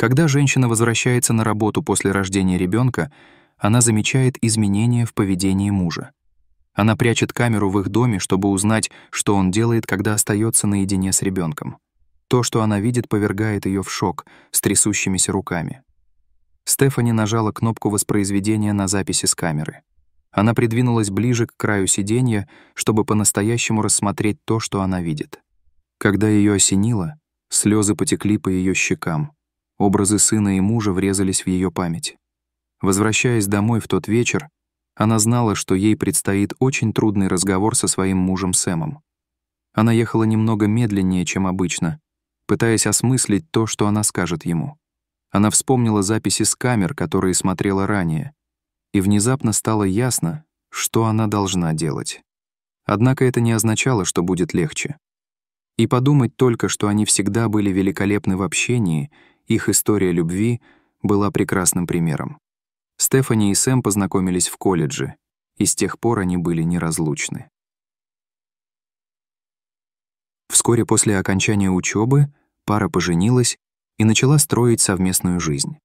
Когда женщина возвращается на работу после рождения ребенка, она замечает изменения в поведении мужа. Она прячет камеру в их доме, чтобы узнать, что он делает, когда остается наедине с ребенком. То, что она видит, повергает ее в шок с трясущимися руками. Стефани нажала кнопку воспроизведения на записи с камеры. Она придвинулась ближе к краю сиденья, чтобы по-настоящему рассмотреть то, что она видит. Когда ее осенило, слезы потекли по ее щекам. Образы сына и мужа врезались в ее память. Возвращаясь домой в тот вечер, она знала, что ей предстоит очень трудный разговор со своим мужем Сэмом. Она ехала немного медленнее, чем обычно, пытаясь осмыслить то, что она скажет ему. Она вспомнила записи с камер, которые смотрела ранее, и внезапно стало ясно, что она должна делать. Однако это не означало, что будет легче. И подумать только, что они всегда были великолепны в общении, их история любви была прекрасным примером. Стефани и Сэм познакомились в колледже, и с тех пор они были неразлучны. Вскоре после окончания учебы пара поженилась и начала строить совместную жизнь.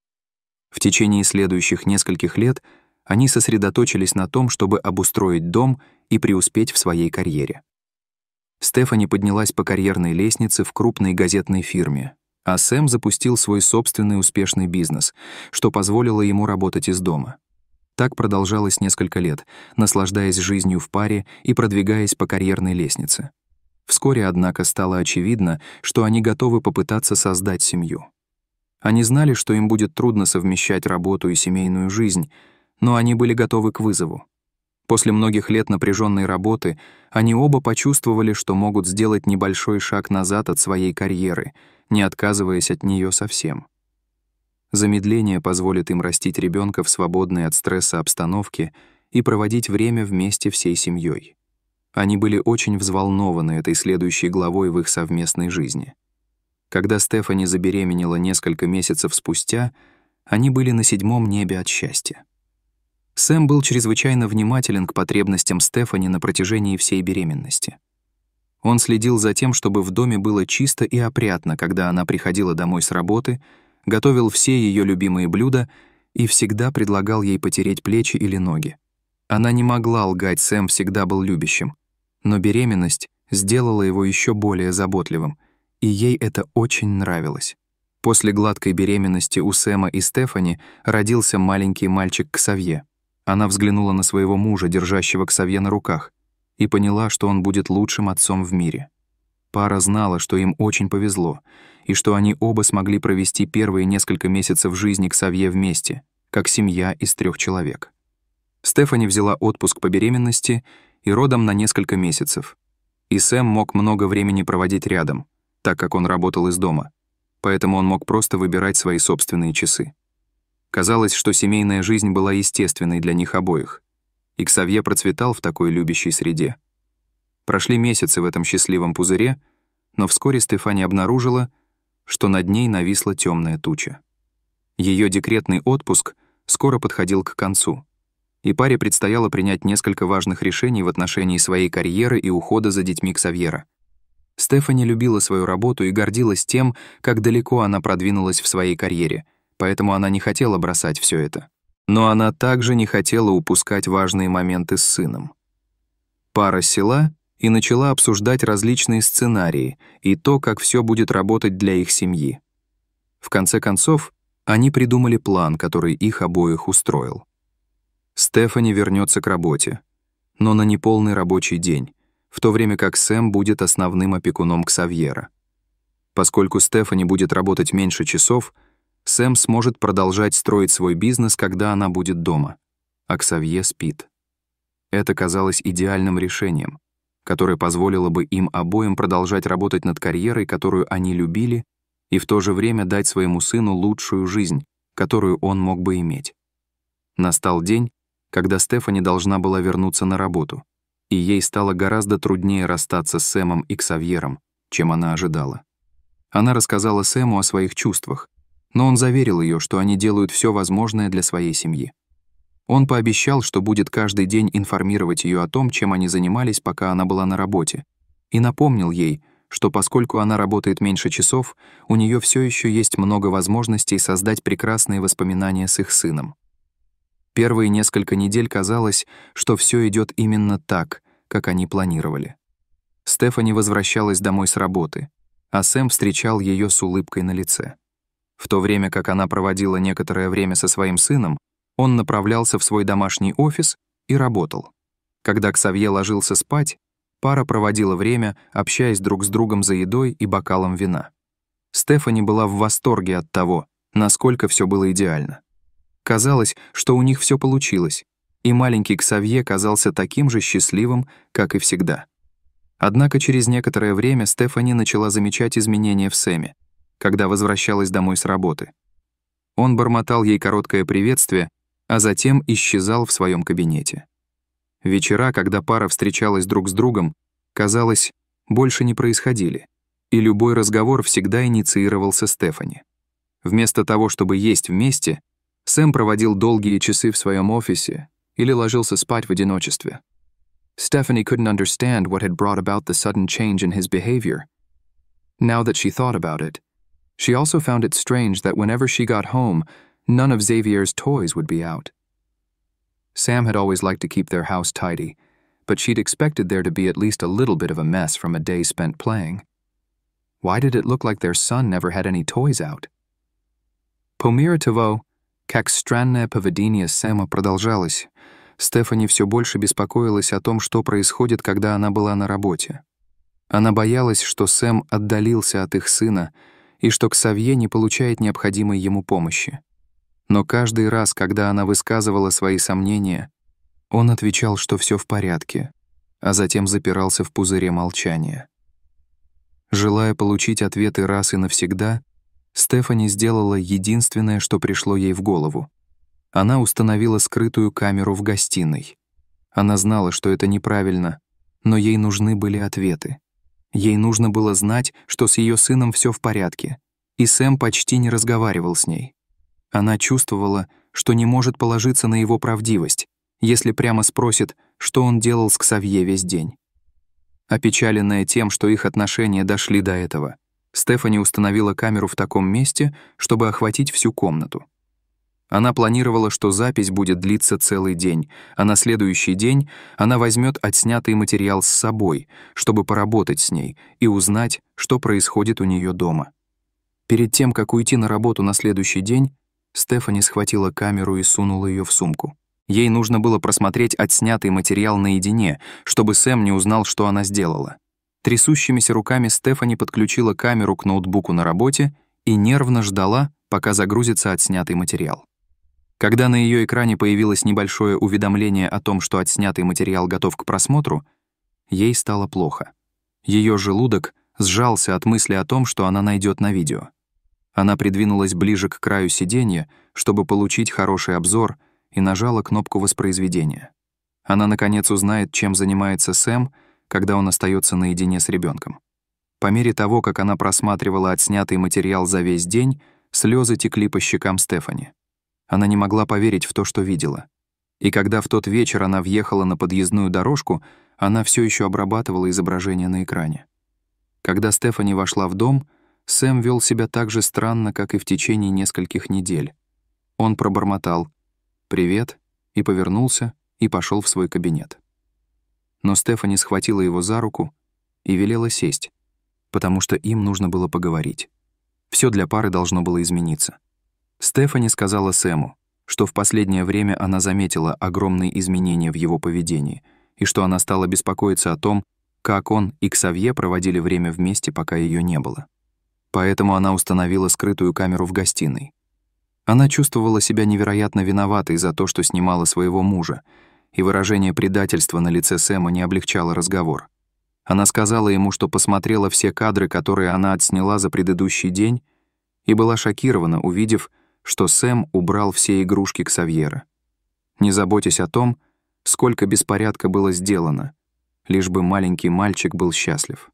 В течение следующих нескольких лет они сосредоточились на том, чтобы обустроить дом и преуспеть в своей карьере. Стефани поднялась по карьерной лестнице в крупной газетной фирме, а Сэм запустил свой собственный успешный бизнес, что позволило ему работать из дома. Так продолжалось несколько лет, наслаждаясь жизнью в паре и продвигаясь по карьерной лестнице. Вскоре, однако, стало очевидно, что они готовы попытаться создать семью. Они знали, что им будет трудно совмещать работу и семейную жизнь, но они были готовы к вызову. После многих лет напряженной работы они оба почувствовали, что могут сделать небольшой шаг назад от своей карьеры, не отказываясь от нее совсем. Замедление позволит им растить ребенка в свободной от стресса обстановке и проводить время вместе всей семьей. Они были очень взволнованы этой следующей главой в их совместной жизни. Когда Стефани забеременела несколько месяцев спустя, они были на 7-м небе от счастья. Сэм был чрезвычайно внимателен к потребностям Стефани на протяжении всей беременности. Он следил за тем, чтобы в доме было чисто и опрятно, когда она приходила домой с работы, готовил все ее любимые блюда и всегда предлагал ей потереть плечи или ноги. Она не могла лгать, Сэм всегда был любящим, но беременность сделала его еще более заботливым, и ей это очень нравилось. После гладкой беременности у Сэма и Стефани родился маленький мальчик Ксавье. Она взглянула на своего мужа, держащего Ксавье на руках, и поняла, что он будет лучшим отцом в мире. Пара знала, что им очень повезло, и что они оба смогли провести первые несколько месяцев жизни Ксавье вместе, как семья из 3 человек. Стефани взяла отпуск по беременности и родам на несколько месяцев, и Сэм мог много времени проводить рядом, так как он работал из дома, поэтому он мог просто выбирать свои собственные часы. Казалось, что семейная жизнь была естественной для них обоих, и Ксавье процветал в такой любящей среде. Прошли месяцы в этом счастливом пузыре, но вскоре Стефани обнаружила, что над ней нависла темная туча. Ее декретный отпуск скоро подходил к концу, и паре предстояло принять несколько важных решений в отношении своей карьеры и ухода за детьми Ксавьера. Стефани любила свою работу и гордилась тем, как далеко она продвинулась в своей карьере, поэтому она не хотела бросать все это. Но она также не хотела упускать важные моменты с сыном. Пара села и начала обсуждать различные сценарии и то, как все будет работать для их семьи. В конце концов, они придумали план, который их обоих устроил. Стефани вернется к работе, но на неполный рабочий день, в то время как Сэм будет основным опекуном Ксавьера. Поскольку Стефани будет работать меньше часов, Сэм сможет продолжать строить свой бизнес, когда она будет дома, а Ксавье спит. Это казалось идеальным решением, которое позволило бы им обоим продолжать работать над карьерой, которую они любили, и в то же время дать своему сыну лучшую жизнь, которую он мог бы иметь. Настал день, когда Стефани должна была вернуться на работу, и ей стало гораздо труднее расстаться с Сэмом и Ксавьером, чем она ожидала. Она рассказала Сэму о своих чувствах, но он заверил ее, что они делают все возможное для своей семьи. Он пообещал, что будет каждый день информировать ее о том, чем они занимались, пока она была на работе, и напомнил ей, что поскольку она работает меньше часов, у нее все еще есть много возможностей создать прекрасные воспоминания с их сыном. Первые несколько недель казалось, что все идет именно так, как они планировали. Стефани возвращалась домой с работы, а Сэм встречал ее с улыбкой на лице. В то время как она проводила некоторое время со своим сыном, он направлялся в свой домашний офис и работал. Когда Ксавье ложился спать, пара проводила время, общаясь друг с другом за едой и бокалом вина. Стефани была в восторге от того, насколько все было идеально. Казалось, что у них все получилось, и маленький Ксавье казался таким же счастливым, как и всегда. Однако через некоторое время Стефани начала замечать изменения в Сэме, когда возвращалась домой с работы. Он бормотал ей короткое приветствие, а затем исчезал в своем кабинете. Вечера, когда пара встречалась друг с другом, казалось, больше не происходили, и любой разговор всегда инициировался Стефани. Вместо того, чтобы есть вместе, Сэм проводил долгие часы в своем офисе или ложился спать в одиночестве. Stephanie couldn't understand what had brought about the sudden change in his behavior. Now that she thought about it, she also found it strange that whenever she got home, none of Xavier's toys would be out. Sam had always liked to keep their house tidy, but she'd expected there to be at least a little bit of a mess from a day spent playing. Why did it look like their son never had any toys out? По мере того, как странное поведение Сэма продолжалось, Стефани все больше беспокоилась о том, что происходит, когда она была на работе. Она боялась, что Сэм отдалился от их сына и что Ксавье не получает необходимой ему помощи. Но каждый раз, когда она высказывала свои сомнения, он отвечал, что все в порядке, а затем запирался в пузыре молчания. Желая получить ответы раз и навсегда, Стефани сделала единственное, что пришло ей в голову. Она установила скрытую камеру в гостиной. Она знала, что это неправильно, но ей нужны были ответы. Ей нужно было знать, что с ее сыном все в порядке, и Сэм почти не разговаривал с ней. Она чувствовала, что не может положиться на его правдивость, если прямо спросит, что он делал с Ксавье весь день. Опечаленная тем, что их отношения дошли до этого, Стефани установила камеру в таком месте, чтобы охватить всю комнату. Она планировала, что запись будет длиться целый день, а на следующий день она возьмет отснятый материал с собой, чтобы поработать с ней и узнать, что происходит у нее дома. Перед тем, как уйти на работу на следующий день, Стефани схватила камеру и сунула ее в сумку. Ей нужно было просмотреть отснятый материал наедине, чтобы Сэм не узнал, что она сделала. Трясущимися руками Стефани подключила камеру к ноутбуку на работе и нервно ждала, пока загрузится отснятый материал. Когда на ее экране появилось небольшое уведомление о том, что отснятый материал готов к просмотру, ей стало плохо. Ее желудок сжался от мысли о том, что она найдет на видео. Она придвинулась ближе к краю сиденья, чтобы получить хороший обзор, и нажала кнопку воспроизведения. Она, наконец, узнает, чем занимается Сэм, когда он остается наедине с ребенком. По мере того, как она просматривала отснятый материал за весь день, слезы текли по щекам Стефани. Она не могла поверить в то, что видела. И когда в тот вечер она въехала на подъездную дорожку, она все еще обрабатывала изображение на экране. Когда Стефани вошла в дом, Сэм вел себя так же странно, как и в течение нескольких недель. Он пробормотал «Привет» и повернулся и пошел в свой кабинет. Но Стефани схватила его за руку и велела сесть, потому что им нужно было поговорить. Все для пары должно было измениться. Стефани сказала Сэму, что в последнее время она заметила огромные изменения в его поведении и что она стала беспокоиться о том, как он и Ксавье проводили время вместе, пока ее не было. Поэтому она установила скрытую камеру в гостиной. Она чувствовала себя невероятно виноватой за то, что снимала своего мужа, и выражение предательства на лице Сэма не облегчало разговор. Она сказала ему, что посмотрела все кадры, которые она отсняла за предыдущий день, и была шокирована, увидев, что Сэм убрал все игрушки Ксавьера. Не заботясь о том, сколько беспорядка было сделано, лишь бы маленький мальчик был счастлив.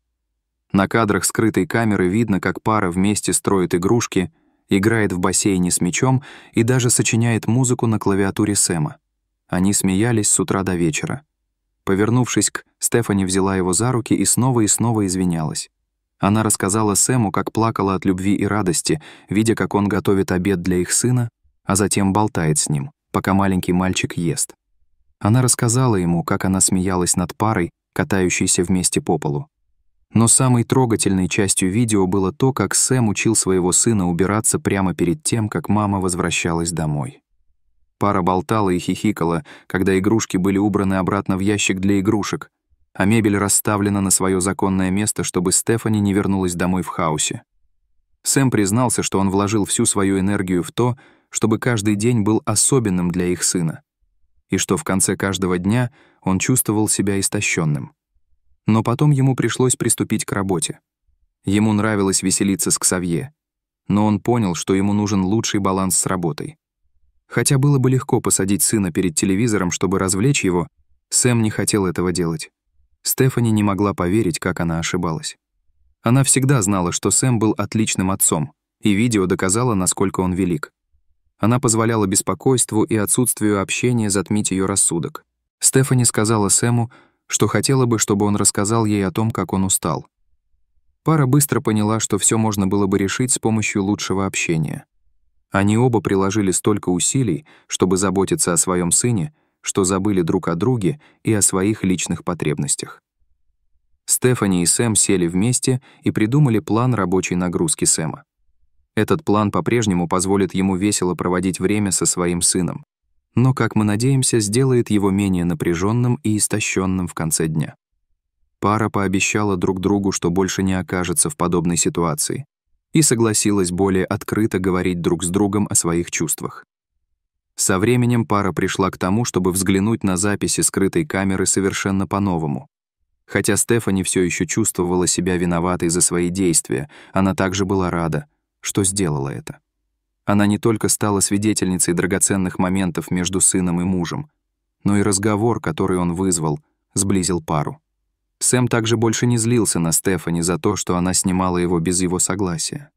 На кадрах скрытой камеры видно, как пара вместе строит игрушки, играет в бассейне с мячом и даже сочиняет музыку на клавиатуре Сэма. Они смеялись с утра до вечера. Повернувшись к Стефани, взяла его за руки и снова извинялась. Она рассказала Сэму, как плакала от любви и радости, видя, как он готовит обед для их сына, а затем болтает с ним, пока маленький мальчик ест. Она рассказала ему, как она смеялась над парой, катающейся вместе по полу. Но самой трогательной частью видео было то, как Сэм учил своего сына убираться прямо перед тем, как мама возвращалась домой. Пара болтала и хихикала, когда игрушки были убраны обратно в ящик для игрушек, а мебель расставлена на свое законное место, чтобы Стефани не вернулась домой в хаосе. Сэм признался, что он вложил всю свою энергию в то, чтобы каждый день был особенным для их сына, и что в конце каждого дня он чувствовал себя истощенным. Но потом ему пришлось приступить к работе. Ему нравилось веселиться с Ксавье, но он понял, что ему нужен лучший баланс с работой. Хотя было бы легко посадить сына перед телевизором, чтобы развлечь его, Сэм не хотел этого делать. Стефани не могла поверить, как она ошибалась. Она всегда знала, что Сэм был отличным отцом, и видео доказало, насколько он велик. Она позволяла беспокойству и отсутствию общения затмить ее рассудок. Стефани сказала Сэму, что хотела бы, чтобы он рассказал ей о том, как он устал. Пара быстро поняла, что все можно было бы решить с помощью лучшего общения. Они оба приложили столько усилий, чтобы заботиться о своем сыне, что забыли друг о друге и о своих личных потребностях. Стефани и Сэм сели вместе и придумали план рабочей нагрузки Сэма. Этот план по-прежнему позволит ему весело проводить время со своим сыном, но, как мы надеемся, сделает его менее напряженным и истощенным в конце дня. Пара пообещала друг другу, что больше не окажется в подобной ситуации, и согласилась более открыто говорить друг с другом о своих чувствах. Со временем пара пришла к тому, чтобы взглянуть на записи скрытой камеры совершенно по-новому. Хотя Стефани все еще чувствовала себя виноватой за свои действия, она также была рада, что сделала это. Она не только стала свидетельницей драгоценных моментов между сыном и мужем, но и разговор, который он вызвал, сблизил пару. Сэм также больше не злился на Стефани за то, что она снимала его без его согласия.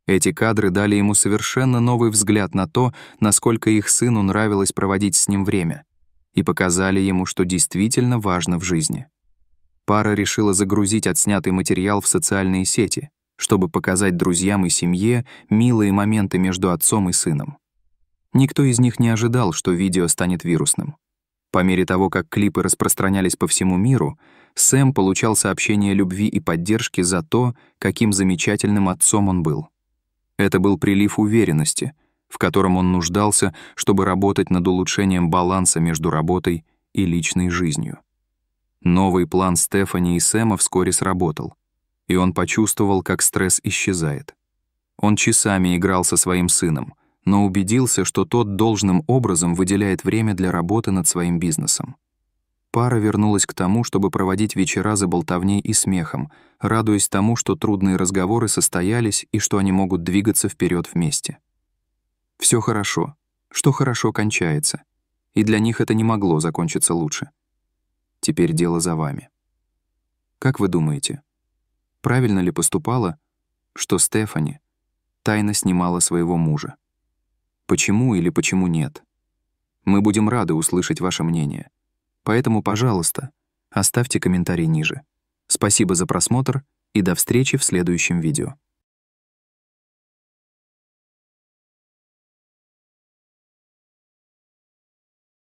Эти кадры дали ему совершенно новый взгляд на то, насколько их сыну нравилось проводить с ним время, и показали ему, что действительно важно в жизни. Пара решила загрузить отснятый материал в социальные сети, чтобы показать друзьям и семье милые моменты между отцом и сыном. Никто из них не ожидал, что видео станет вирусным. По мере того, как клипы распространялись по всему миру, Сэм получал сообщения любви и поддержки за то, каким замечательным отцом он был. Это был прилив уверенности, в котором он нуждался, чтобы работать над улучшением баланса между работой и личной жизнью. Новый план Стефани и Сэма вскоре сработал, и он почувствовал, как стресс исчезает. Он часами играл со своим сыном, но убедился, что тот должным образом выделяет время для работы над своим бизнесом. Пара вернулась к тому, чтобы проводить вечера за болтовней и смехом, радуясь тому, что трудные разговоры состоялись и что они могут двигаться вперед вместе. Все хорошо, что хорошо кончается, и для них это не могло закончиться лучше. Теперь дело за вами. Как вы думаете, правильно ли поступала, что Стефани тайно снимала своего мужа? Почему или почему нет? Мы будем рады услышать ваше мнение. Поэтому, пожалуйста, оставьте комментарий ниже. Спасибо за просмотр и до встречи в следующем видео.